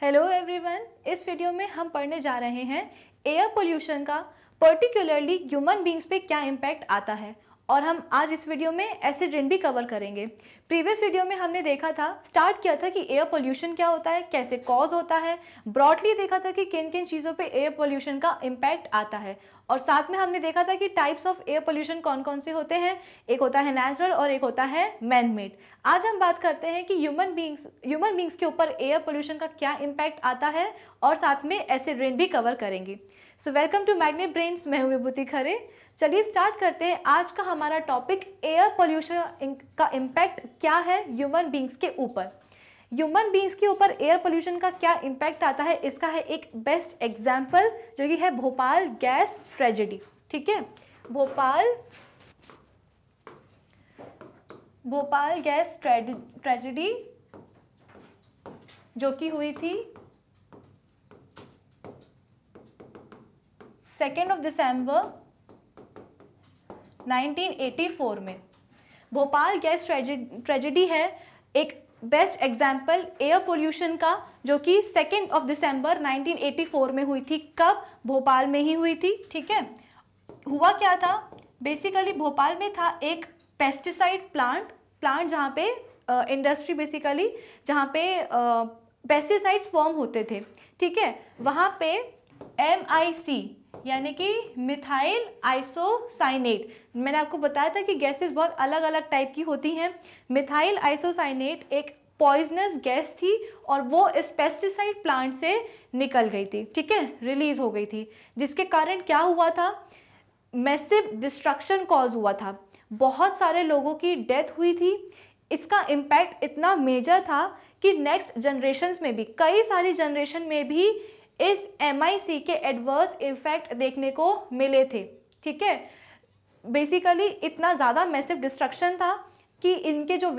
Hello everyone, इस video में हम पढ़ने जा रहे हैं एयर पोल्यूशन का पर्टिकुलरली ह्यूमन बींग्स पे क्या इम्पैक्ट आता है। और हम आज इस वीडियो में एसिड रेन भी कवर करेंगे। प्रीवियस वीडियो में हमने देखा था, स्टार्ट किया था कि एयर पोल्यूशन क्या होता है, कैसे कॉज होता है, ब्रॉडली देखा था कि किन किन चीज़ों पे एयर पोल्यूशन का इम्पैक्ट आता है। और साथ में हमने देखा था कि टाइप्स ऑफ एयर पोल्यूशन कौन कौन से होते हैं, एक होता है नेचुरल और एक होता है मैन मेड। आज हम बात करते हैं कि ह्यूमन बींग्स के ऊपर एयर पोल्यूशन का क्या इम्पैक्ट आता है और साथ में एसिड रेन भी कवर करेंगे। So welcome to Magnet Brains, मैं हूँ विभूति खरे। चलिए स्टार्ट करते हैं। आज का हमारा टॉपिक एयर पोल्यूशन का इम्पैक्ट क्या है ह्यूमन बींग्स के ऊपर। ह्यूमन बींग्स के ऊपर एयर पोल्यूशन का क्या इम्पैक्ट आता है, इसका है एक बेस्ट एग्जाम्पल जो कि है भोपाल गैस ट्रेजेडी। ठीक है, भोपाल गैस ट्रेजेडी जो कि हुई थी 2 दिसंबर 1984 में। भोपाल गैस ट्रेजेडी है एक बेस्ट एग्जाम्पल एयर पोल्यूशन का, जो कि 2 दिसंबर 1984 में हुई थी। कब? भोपाल में ही हुई थी। ठीक है, हुआ क्या था, बेसिकली भोपाल में था एक पेस्टिसाइड प्लांट जहाँ पे इंडस्ट्री बेसिकली जहाँ पे पेस्टिसाइड्स फॉर्म होते थे। ठीक है, वहाँ पे MIC यानी कि मिथाइल आइसोसाइनेट, मैंने आपको बताया था कि गैसेस बहुत अलग अलग टाइप की होती हैं। मिथाइल आइसोसाइनेट एक पॉइजनस गैस थी और वो इस पेस्टिसाइड प्लांट से निकल गई थी। ठीक है, रिलीज हो गई थी, जिसके कारण क्या हुआ था, मैसिव डिस्ट्रक्शन कॉज हुआ था। बहुत सारे लोगों की डेथ हुई थी। इसका इम्पैक्ट इतना मेजर था कि नेक्स्ट जनरेशन्स में भी, कई सारी जनरेशन में भी इस MIC के एडवर्स इफेक्ट देखने को मिले थे। ठीक है, बेसिकली इतना ज़्यादा मैसिव डिस्ट्रक्शन था कि इनके जो लोग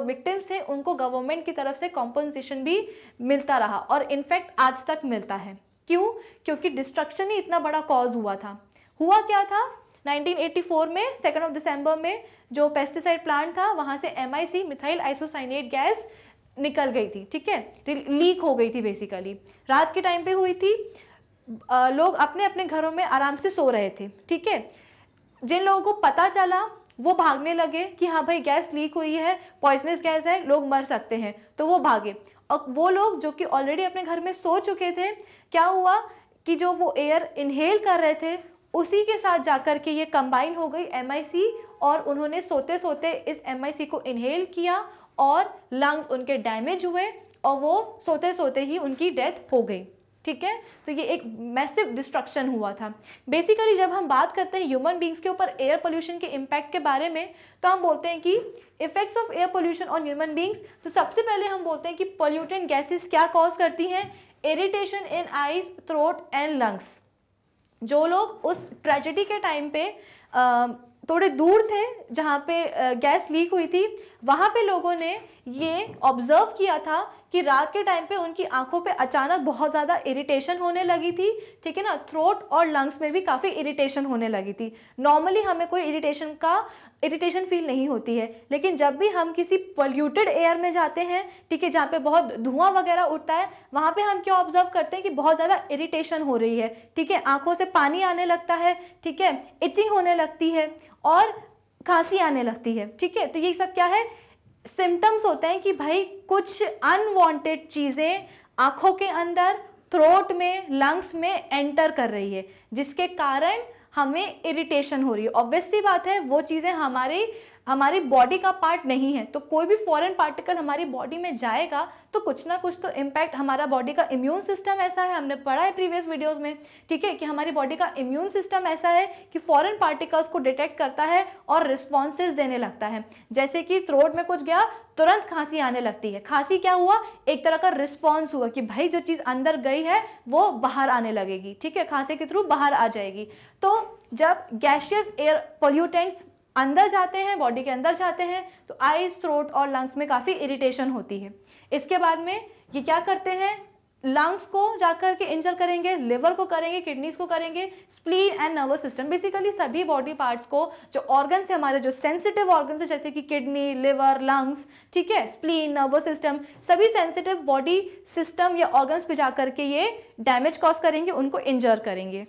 विक्टिम्स थे, उनको गवर्नमेंट की तरफ से कॉम्पनसेशन भी मिलता रहा और इनफैक्ट आज तक मिलता है। क्यों? क्योंकि डिस्ट्रक्शन ही इतना बड़ा कॉज हुआ था। हुआ क्या था, 1984 में 2 दिसंबर में जो पेस्टिसाइड प्लांट था वहाँ से MIC मिथाइल आइसोसाइनेट गैस निकल गई थी। ठीक है, लीक हो गई थी। बेसिकली रात के टाइम पे हुई थी। लोग अपने अपने घरों में आराम से सो रहे थे। ठीक है, जिन लोगों को पता चला वो भागने लगे कि हाँ भाई गैस लीक हुई है, पॉइजनस गैस है, लोग मर सकते हैं, तो वो भागे। और वो लोग जो कि ऑलरेडी अपने घर में सो चुके थे, क्या हुआ कि जो वो एयर इनहेल कर रहे थे उसी के साथ जाकर के ये कंबाइन हो गई MIC, और उन्होंने सोते सोते इस MIC को इनहेल किया और लंग्स उनके डैमेज हुए और वो सोते सोते ही उनकी डेथ हो गई। ठीक है, तो ये एक मैसिव डिस्ट्रक्शन हुआ था। बेसिकली जब हम बात करते हैं ह्यूमन बींग्स के ऊपर एयर पोल्यूशन के इम्पैक्ट के बारे में, तो हम बोलते हैं कि effects of air pollution on human beings. तो सबसे पहले हम बोलते हैं कि पोल्यूटेंट गैसेस क्या कॉज करती हैं, irritation in eyes, throat and lungs. जो लोग उस ट्रेजेडी के टाइम पे थोड़े दूर थे जहाँ पे गैस लीक हुई थी, वहाँ पे लोगों ने ये ऑब्जर्व किया था कि रात के टाइम पे उनकी आंखों पे अचानक बहुत ज़्यादा इरिटेशन होने लगी थी। ठीक है ना, थ्रोट और लंग्स में भी काफ़ी इरिटेशन होने लगी थी। नॉर्मली हमें कोई इरिटेशन फील नहीं होती है, लेकिन जब भी हम किसी पोल्यूटेड एयर में जाते हैं, ठीक है, जहाँ पे बहुत धुआं वगैरह उठता है, वहाँ पे हम क्या ऑब्जर्व करते हैं कि बहुत ज़्यादा इरिटेशन हो रही है। ठीक है, आंखों से पानी आने लगता है, ठीक है, इचिंग होने लगती है और खांसी आने लगती है। ठीक है, तो ये सब क्या है, सिम्टम्स होते हैं कि भाई कुछ अनवांटेड चीज़ें आंखों के अंदर, थ्रोट में, लंग्स में एंटर कर रही है, जिसके कारण हमें इरिटेशन हो रही है। ऑब्वियस सी बात है, वो चीज़ें हमारी बॉडी का पार्ट नहीं है, तो कोई भी फॉरेन पार्टिकल हमारी बॉडी में जाएगा तो कुछ ना कुछ तो इम्पैक्ट, हमारा बॉडी का इम्यून सिस्टम ऐसा है, हमने पढ़ा है प्रीवियस वीडियोस में, ठीक है, कि हमारी बॉडी का इम्यून सिस्टम ऐसा है कि फॉरेन पार्टिकल्स को डिटेक्ट करता है और रिस्पॉन्सेज देने लगता है। जैसे कि थ्रोट में कुछ गया, तुरंत खांसी आने लगती है। खांसी क्या हुआ, एक तरह का रिस्पॉन्स हुआ कि भाई जो चीज़ अंदर गई है वो बाहर आने लगेगी। ठीक है, खांसी के थ्रू बाहर आ जाएगी। तो जब गैशियस एयर पोल्यूटेंट्स अंदर जाते हैं, बॉडी के अंदर जाते हैं, तो आईज, थ्रोट और लंग्स में काफ़ी इरिटेशन होती है। इसके बाद में ये क्या करते हैं, लंग्स को जाकर के इंजर करेंगे, लिवर को करेंगे, किडनीज को करेंगे, spleen and nervous system, basically सभी बॉडी पार्ट्स को, जो ऑर्गन्स है हमारे, जो सेंसिटिव ऑर्गन्स है जैसे कि किडनी, लिवर, लंग्स, ठीक है, स्प्लीन, नर्वस सिस्टम, सभी सेंसिटिव बॉडी सिस्टम या ऑर्गन्स पे जाकर के ये डैमेज कॉज करेंगे, उनको इंजर करेंगे।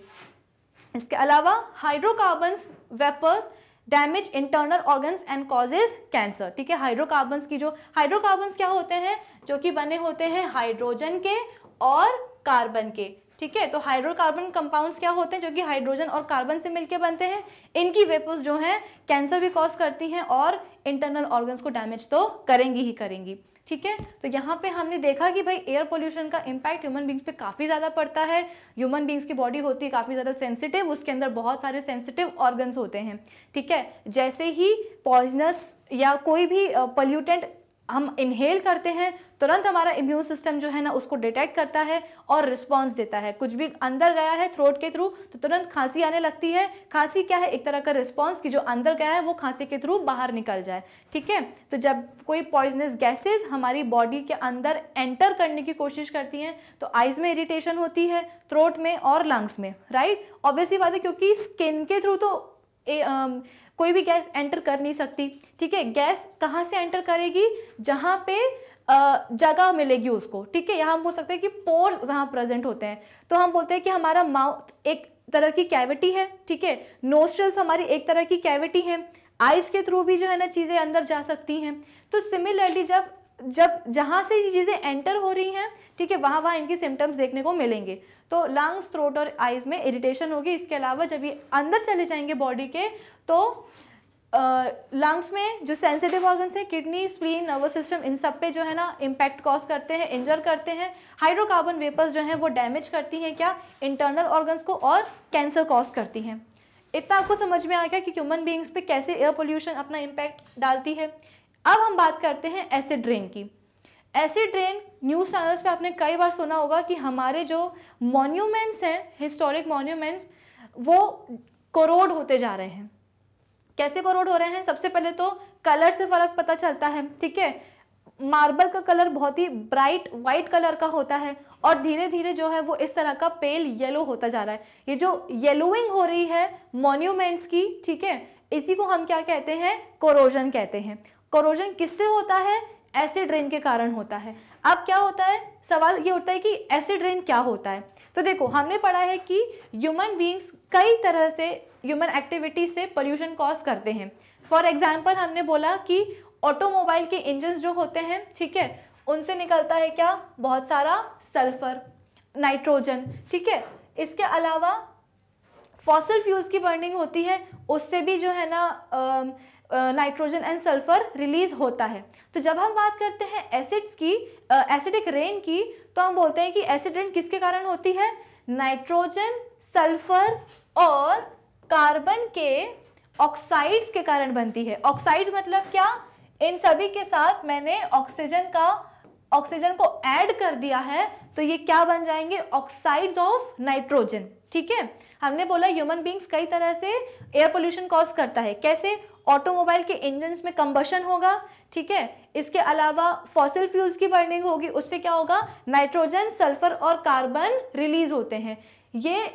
इसके अलावा hydrocarbons vapours damage internal organs and causes cancer, ठीक है। हाइड्रोकार्बन्स की जो हाइड्रोकार्बन्स क्या होते हैं, जो कि बने होते हैं हाइड्रोजन के और कार्बन के, ठीक है। तो हाइड्रोकार्बन कंपाउंड्स क्या होते हैं, जो कि हाइड्रोजन और कार्बन से मिलकर बनते हैं। इनकी वेपर्स जो हैं कैंसर भी कॉज करती हैं और इंटरनल ऑर्गन्स को डैमेज तो करेंगी ही करेंगी, ठीक है। तो यहाँ पे हमने देखा कि भाई एयर पोल्यूशन का इम्पैक्ट ह्यूमन बींग्स पे काफ़ी ज़्यादा पड़ता है। ह्यूमन बींग्स की बॉडी होती है काफ़ी ज़्यादा सेंसिटिव, उसके अंदर बहुत सारे सेंसिटिव ऑर्गन्स होते हैं, ठीक है। जैसे ही पॉइजनस या कोई भी पोल्यूटेंट हम इनहेल करते हैं, तुरंत हमारा इम्यून सिस्टम जो है ना उसको डिटेक्ट करता है और रिस्पॉन्स देता है। कुछ भी अंदर गया है थ्रोट के थ्रू तो तुरंत खांसी आने लगती है। खांसी क्या है, एक तरह का रिस्पॉन्स कि जो अंदर गया है वो खांसी के थ्रू बाहर निकल जाए, ठीक है। तो जब कोई पॉइजनस गैसेज हमारी बॉडी के अंदर एंटर करने की कोशिश करती हैं तो आइज में इरिटेशन होती है, थ्रोट में और लंग्स में, राइट। ऑब्वियसली बात है, क्योंकि स्किन के थ्रू तो कोई भी गैस एंटर कर नहीं सकती, ठीक है। गैस कहाँ से एंटर करेगी, जहाँ पे जगह मिलेगी उसको, ठीक है। यहाँ हम बोल सकते हैं कि पोर्स जहाँ प्रेजेंट होते हैं, तो हम बोलते हैं कि हमारा माउथ एक तरह की कैविटी है, ठीक है। नोस्ट्रल्स हमारी एक तरह की कैविटी है, आइज के थ्रू भी जो है ना चीज़ें अंदर जा सकती हैं। तो सिमिलरली जब जहाँ से ये चीज़ें एंटर हो रही हैं, ठीक है, वहाँ इनकी सिम्टम्स देखने को मिलेंगे। तो लंग्स, थ्रोट और आइज में इरिटेशन होगी। इसके अलावा जब ये अंदर चले जाएंगे बॉडी के तो लंग्स में जो सेंसिटिव ऑर्गन्स हैं, किडनी, स्प्लीन, नर्वस सिस्टम, इन सब पे जो है ना इम्पैक्ट कॉज करते हैं, इंजर करते हैं। हाइड्रोकार्बन वेपर्स जो हैं वो डैमेज करती हैं क्या, इंटरनल ऑर्गन्स को, और कैंसर कॉज करती हैं। इतना आपको समझ में आ गया कि ह्यूमन बीइंग्स पे कैसे एयर पोल्यूशन अपना इम्पैक्ट डालती है। अब हम बात करते हैं एसिड रेन की। एसिड रेन न्यूज़ चैनल्स पे आपने कई बार सुना होगा कि हमारे जो मॉन्यूमेंट्स हैं, हिस्टोरिक मॉन्यूमेंट्स, वो कोरोड होते जा रहे हैं। कैसे कोरोड हो रहे हैं, सबसे पहले तो कलर से फ़र्क पता चलता है, ठीक है। मार्बल का कलर बहुत ही ब्राइट वाइट कलर का होता है और धीरे धीरे जो है वो इस तरह का पेल येलो होता जा रहा है। ये जो येलोइंग हो रही है मॉन्यूमेंट्स की, ठीक है, इसी को हम क्या कहते हैं, कोरोजन कहते हैं। कोरोजन किससे होता है, एसिड रेन के कारण होता है। अब क्या होता है, सवाल ये उठता है कि एसिड रेन क्या होता है। तो देखो, हमने पढ़ा है कि ह्यूमन बीइंग्स कई तरह से ह्यूमन एक्टिविटी से पोल्यूशन कॉज करते हैं। फॉर एग्जांपल हमने बोला कि ऑटोमोबाइल के इंजन्स जो होते हैं, ठीक है, उनसे निकलता है क्या, बहुत सारा सल्फर, नाइट्रोजन, ठीक है। इसके अलावा फॉसिल फ्यूल्स की बर्निंग होती है, उससे भी जो है ना नाइट्रोजन एंड सल्फर रिलीज होता है। तो जब हम बात करते हैं एसिड्स की, एसिडिक रेन की, तो हम बोलते हैं कि एसिड रेन किसके कारण होती है, नाइट्रोजन, सल्फर और कार्बन के ऑक्साइड्स के कारण बनती है। ऑक्साइड्स मतलब क्या, इन सभी के साथ मैंने ऑक्सीजन को ऐड कर दिया है तो ये क्या बन जाएंगे, ऑक्साइड्स ऑफ नाइट्रोजन, ठीक है। हमने बोला ह्यूमन बीइंग्स कई तरह से एयर पोल्यूशन कॉज करता है। कैसे, ऑटोमोबाइल के इंजन्स में कंबशन होगा, ठीक है। इसके अलावा फॉसिल फ्यूल्स की बर्निंग होगी, उससे क्या होगा, नाइट्रोजन, सल्फर और कार्बन रिलीज होते हैं। ये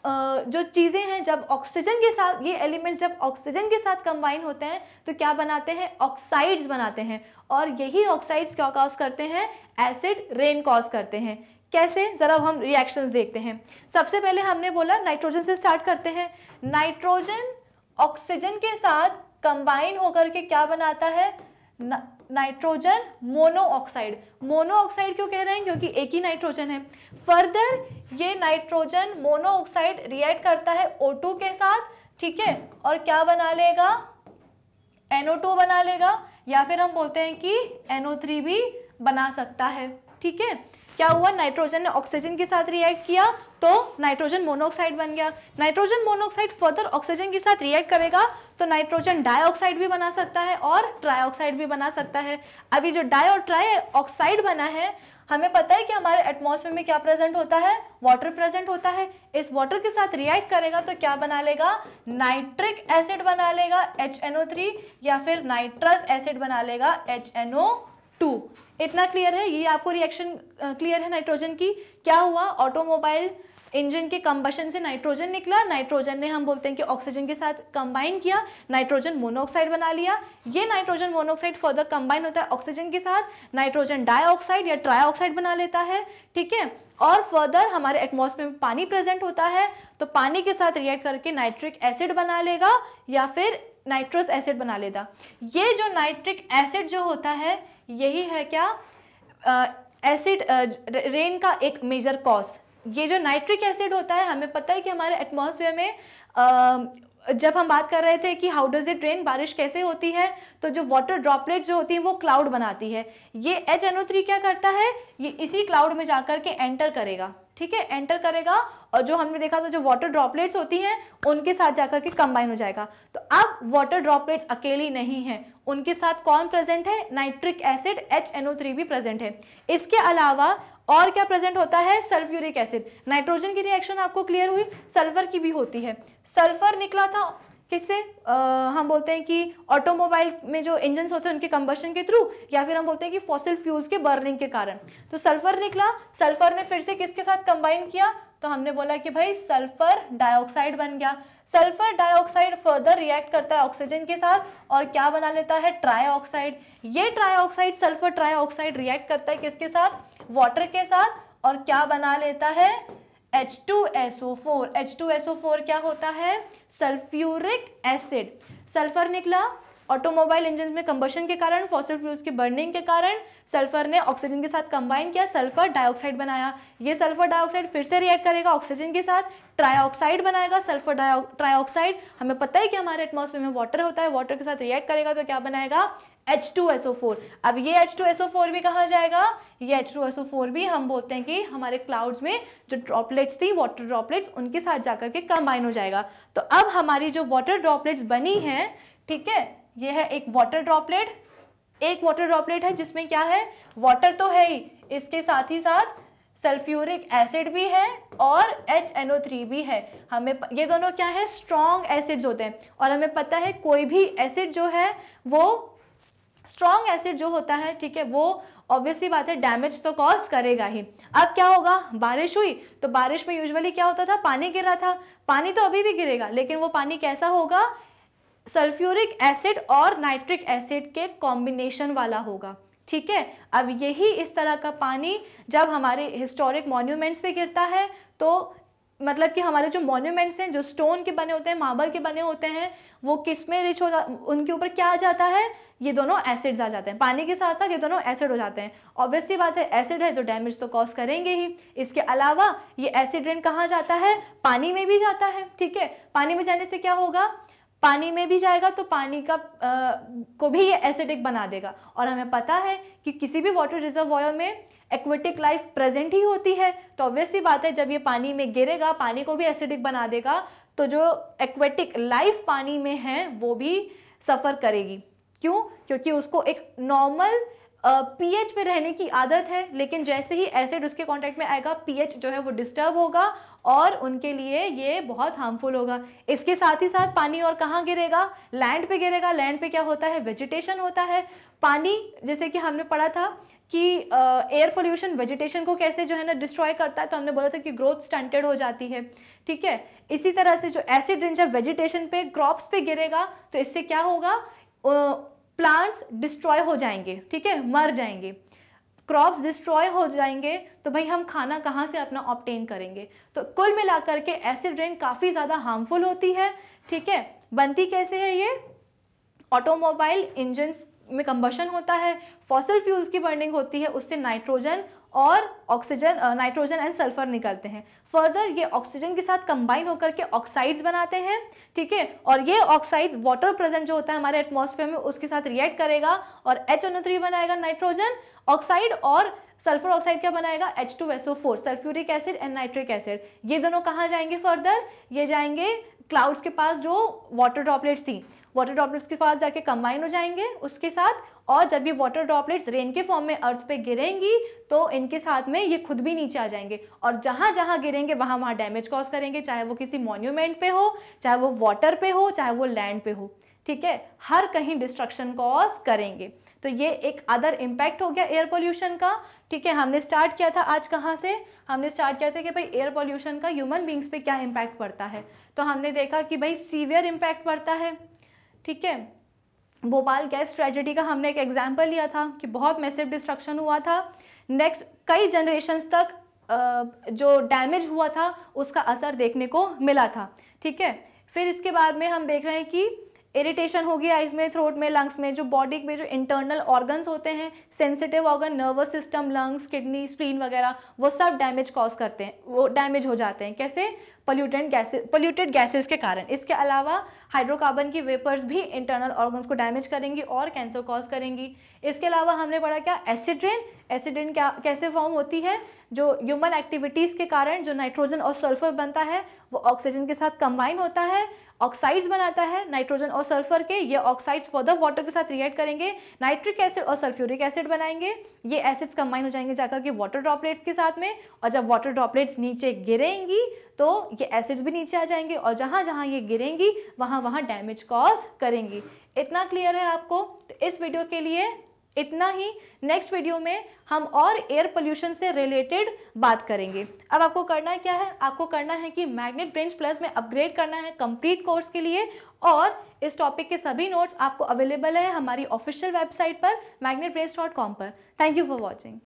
जो चीज़ें हैं जब ऑक्सीजन के साथ, ये एलिमेंट्स जब ऑक्सीजन के साथ कंबाइन होते हैं तो क्या बनाते हैं, ऑक्साइड्स बनाते हैं। और यही ऑक्साइड्स क्या कॉज करते हैं, एसिड रेन कॉज करते हैं। कैसे, जरा हम रिएक्शंस देखते हैं। सबसे पहले हमने बोला नाइट्रोजन से स्टार्ट करते हैं। नाइट्रोजन ऑक्सीजन के साथ कंबाइन होकर के क्या बनाता है, नाइट्रोजन मोनोऑक्साइड। मोनोऑक्साइड क्यों कह रहे हैं, क्योंकि एक ही नाइट्रोजन है। फर्दर ये नाइट्रोजन मोनोऑक्साइड रिएक्ट करता है O2 के साथ, ठीक है, और क्या बना लेगा, NO2 बना लेगा, या फिर हम बोलते हैं कि NO3 भी बना सकता है, ठीक है। क्या हुआ, नाइट्रोजन ने ऑक्सीजन के साथ रिएक्ट किया तो नाइट्रोजन मोनोऑक्साइड बन गया। नाइट्रोजन मोनोऑक्साइड फर्दर ऑक्सीजन के साथ रिएक्ट करेगा तो नाइट्रोजन डाइऑक्साइड भी बना सकता है और ट्राइऑक्साइड भी बना सकता है। अभी जो डाई और ट्राई ऑक्साइड बना है, हमें पता है कि हमारे एटमॉस्फेयर में क्या प्रेजेंट होता है, वाटर प्रेजेंट होता है। इस वाटर के साथ रिएक्ट करेगा तो क्या बना लेगा, नाइट्रिक एसिड बना लेगा HNO3, या फिर नाइट्रस एसिड बना लेगा HNO4। 2। इतना क्लियर है? ये आपको रिएक्शन क्लियर है नाइट्रोजन की? क्या हुआ, ऑटोमोबाइल इंजन के कंबशन से नाइट्रोजन निकला, नाइट्रोजन ने हम बोलते हैं कि ऑक्सीजन के साथ कंबाइन किया, नाइट्रोजन मोनोऑक्साइड बना लिया। ये नाइट्रोजन मोनोऑक्साइड फर्दर कंबाइन होता है ऑक्सीजन के साथ, नाइट्रोजन डाइऑक्साइड या ट्राइऑक्साइड बना लेता है, ठीक है। और फर्दर हमारे एटमॉस्फेयर में पानी प्रेजेंट होता है, तो पानी के साथ रिएक्ट करके नाइट्रिक एसिड बना लेगा या फिर नाइट्रस एसिड बना लेगा। ये जो नाइट्रिक एसिड जो होता है यही है क्या, एसिड रेन का एक मेजर कॉज। ये जो नाइट्रिक एसिड होता है, हमें पता है कि हमारे एटमॉस्फेयर में जब हम बात कर रहे थे कि हाउ डज इट रेन, बारिश कैसे होती है, तो जो वाटर ड्रॉपलेट जो होती है वो क्लाउड बनाती है। ये HNO3 क्या करता है, ये इसी क्लाउड में जाकर के एंटर करेगा, ठीक है, एंटर करेगा, और जो हमने देखा था जो वाटर ड्रॉपलेट्स होती हैं उनके साथ जाकर के कंबाइन हो जाएगा। तो अब वाटर ड्रॉपलेट्स अकेली नहीं है, उनके साथ कौन प्रेजेंट है, नाइट्रिक एसिड HNO3 भी प्रेजेंट है। इसके अलावा और क्या प्रेजेंट होता है, सल्फ्यूरिक एसिड। नाइट्रोजन की रिएक्शन आपको क्लियर हुई, सल्फर की भी होती है। सल्फर निकला था किससे, हम बोलते हैं कि ऑटोमोबाइल में जो इंजन्स होते हैं उनके कंबशन के थ्रू, या फिर हम बोलते हैं कि फॉसिल फ्यूल्स के बर्निंग के कारण। तो सल्फर निकला, सल्फर ने फिर से किसके साथ कंबाइन किया, तो हमने बोला कि भाई सल्फर डाइऑक्साइड बन गया। सल्फर डाइऑक्साइड फर्दर रिएक्ट करता है ऑक्सीजन के साथ और क्या बना लेता है, ट्राइऑक्साइड। ये ट्राइऑक्साइड, सल्फर ट्राइऑक्साइड रिएक्ट करता है किसके साथ, वाटर के साथ, और क्या बना लेता है, H2SO4। H2SO4 क्या होता है, सल्फ्यूरिक एसिड। सल्फर निकला ऑटोमोबाइल इंजन में कंबशन के कारण, फॉसिल फ्यूल्स की बर्निंग के कारण सल्फर ने ऑक्सीजन के साथ कंबाइन किया, सल्फर डाइऑक्साइड बनाया। ये सल्फर डाइऑक्साइड फिर से रिएक्ट करेगा ऑक्सीजन के साथ, ट्राइऑक्साइड बनाएगा, सल्फर ट्राइऑक्साइड। हमें पता है कि हमारे एटमॉस्फेयर में वाटर होता है, वाटर के साथ रिएक्ट करेगा तो क्या बनाएगा, H2SO4। अब ये H2SO4 भी कहाँ जाएगा, ये H2SO4 भी हम बोलते हैं कि हमारे क्लाउड्स में जो ड्रॉपलेट्स थी, वाटर ड्रॉपलेट्स, उनके साथ जाकर के कंबाइन हो जाएगा। तो अब हमारी जो वाटर ड्रॉपलेट्स बनी हैं, ठीक है, ये है एक वाटर ड्रॉपलेट, एक वाटर ड्रॉपलेट है जिसमें क्या है, वाटर तो है ही, इसके साथ ही साथ सल्फ्यूरिक एसिड भी है और HNO3 भी है। हमें ये दोनों क्या है, स्ट्रॉन्ग एसिड्स होते हैं, और हमें पता है कोई भी एसिड जो है वो स्ट्रॉन्ग एसिड जो होता है, ठीक है, वो ऑब्वियसली बात है डैमेज तो कॉज करेगा ही। अब क्या होगा, बारिश हुई तो बारिश में यूजुअली क्या होता था, पानी गिर रहा था, पानी तो अभी भी गिरेगा, लेकिन वो पानी कैसा होगा, सल्फ्यूरिक एसिड और नाइट्रिक एसिड के कॉम्बिनेशन वाला होगा, ठीक है। अब यही इस तरह का पानी जब हमारे हिस्टोरिक मॉन्यूमेंट्स पे गिरता है, तो मतलब कि हमारे जो मॉन्यूमेंट्स हैं, जो स्टोन के बने होते हैं, मार्बल के बने होते हैं, वो किस में रिच हो उनके ऊपर क्या आ जाता है, ये दोनों एसिड्स आ जाते हैं, पानी के साथ साथ ये दोनों एसिड हो जाते हैं। ऑब्वियसली बात है एसिड है तो डैमेज तो कॉज करेंगे ही। इसके अलावा ये एसिड रेन कहाँ जाता है, पानी में भी जाता है, ठीक है। पानी में जाने से क्या होगा, पानी में भी जाएगा तो पानी का को भी ये एसिडिक बना देगा, और हमें पता है कि किसी भी वाटर रिजर्वॉयर में एक्वेटिक लाइफ प्रेजेंट ही होती है, तो ऑब्वियसली बात है जब ये पानी में गिरेगा पानी को भी एसिडिक बना देगा, तो जो एक्वेटिक लाइफ पानी में है वो भी सफ़र करेगी। क्यों, क्योंकि उसको एक नॉर्मल पीएच पे रहने की आदत है, लेकिन जैसे ही एसिड उसके कांटेक्ट में आएगा पीएच जो है वो डिस्टर्ब होगा और उनके लिए ये बहुत हार्मफुल होगा। इसके साथ ही साथ पानी और कहाँ गिरेगा, लैंड पे गिरेगा। लैंड पे क्या होता है, वेजिटेशन होता है। पानी जैसे कि हमने पढ़ा था कि एयर पोल्यूशन वेजिटेशन को कैसे जो है ना डिस्ट्रॉय करता है, तो हमने बोला था कि ग्रोथ स्टंटेड हो जाती है, ठीक है। इसी तरह से जो एसिड रेन जब वेजिटेशन पे क्रॉप्स पे गिरेगा तो इससे क्या होगा, प्लांट्स डिस्ट्रॉय हो जाएंगे, ठीक है, मर जाएंगे। क्रॉप्स डिस्ट्रॉय हो जाएंगे तो भाई हम खाना कहाँ से अपना ऑब्टेन करेंगे। तो कुल मिलाकर के एसिड रेन काफ़ी ज़्यादा हार्मफुल होती है, ठीक है। बनती कैसे है ये, ऑटोमोबाइल इंजन्स में कंबशन होता है, फॉसिल फ्यूल्स की बर्निंग होती है, उससे नाइट्रोजन और ऑक्सीजन, नाइट्रोजन एंड सल्फर निकलते हैं। फर्दर ये ऑक्सीजन के साथ कंबाइन होकर के ऑक्साइड्स बनाते हैं, ठीक है। और ये ऑक्साइड्स वाटर प्रेजेंट जो होता है हमारे एटमॉस्फेयर में उसके साथ रिएक्ट करेगा और HNO3 बनाएगा नाइट्रोजन ऑक्साइड, और सल्फर ऑक्साइड क्या बनाएगा, H2SO4 sulphuric acid and nitric acid. ये दोनों कहाँ जाएंगे फर्दर, ये जाएंगे क्लाउड्स के पास जो वाटर ड्रॉपलेट्स थी, वाटर ड्रॉपलेट्स के पास जाके कंबाइन हो जाएंगे उसके साथ, और जब ये वाटर ड्रॉपलेट्स रेन के फॉर्म में अर्थ पे गिरेंगी तो इनके साथ में ये खुद भी नीचे आ जाएंगे, और जहाँ जहाँ गिरेंगे वहाँ वहाँ डैमेज कॉज करेंगे, चाहे वो किसी मॉन्यूमेंट पे हो, चाहे वो वाटर पे हो, चाहे वो लैंड पे हो, ठीक है, हर कहीं डिस्ट्रक्शन कॉज करेंगे। तो ये एक अदर इम्पैक्ट हो गया एयर पोल्यूशन का। ठीक है, हमने स्टार्ट किया था आज कहाँ से, हमने स्टार्ट किया था कि भाई एयर पोल्यूशन का ह्यूमन बींग्स पे क्या इम्पैक्ट पड़ता है। तो हमने देखा कि भाई सीवियर इम्पैक्ट पड़ता है। ठीक है, भोपाल गैस ट्रेजेडी का हमने एक एग्जाम्पल लिया था कि बहुत मैसिव डिस्ट्रक्शन हुआ था। नेक्स्ट कई जनरेशन्स तक जो डैमेज हुआ था उसका असर देखने को मिला था। ठीक है, फिर इसके बाद में हम देख रहे हैं कि इरिटेशन होगी आइज में, थ्रोट में, लंग्स में, जो बॉडी में जो इंटरनल ऑर्गन्स होते हैं, sensitive organ, nervous system, lungs, kidney, spleen वगैरह, वो सब डैमेज कॉज करते हैं, वो डैमेज हो जाते हैं। कैसे? पोल्यूटेड गैसेस के कारण। इसके अलावा हाइड्रोकार्बन की वेपर्स भी इंटरनल ऑर्गन्स को डैमेज करेंगी और कैंसर कॉज करेंगी। इसके अलावा हमने पढ़ा क्या, एसिड रेन। एसिड रेन क्या कैसे फॉर्म होती है? जो ह्यूमन एक्टिविटीज़ के कारण जो नाइट्रोजन और सल्फर बनता है वो ऑक्सीजन के साथ कंबाइन होता है, ऑक्साइड्स बनाता है नाइट्रोजन और सल्फर के। ये ऑक्साइड्स फर्दर वाटर के साथ रिएक्ट करेंगे, नाइट्रिक एसिड और सल्फ्यूरिक एसिड बनाएंगे। ये एसिड्स कंबाइन हो जाएंगे जाकर के वाटर ड्रॉपलेट्स के साथ में, और जब वाटर ड्रॉपलेट्स नीचे गिरेंगी तो ये एसिड्स भी नीचे आ जाएंगे और जहाँ जहाँ ये गिरेंगी वहाँ वहाँ डैमेज कॉज करेंगी। इतना क्लियर है आपको? तो इस वीडियो के लिए इतना ही। नेक्स्ट वीडियो में हम और एयर पोल्यूशन से रिलेटेड बात करेंगे। अब आपको करना क्या है? आपको करना है कि मैग्नेट ब्रेन्स प्लस में अपग्रेड करना है कंप्लीट कोर्स के लिए, और इस टॉपिक के सभी नोट्स आपको अवेलेबल है हमारी ऑफिशियल वेबसाइट पर magnetbrains.com पर। Thank you for watching.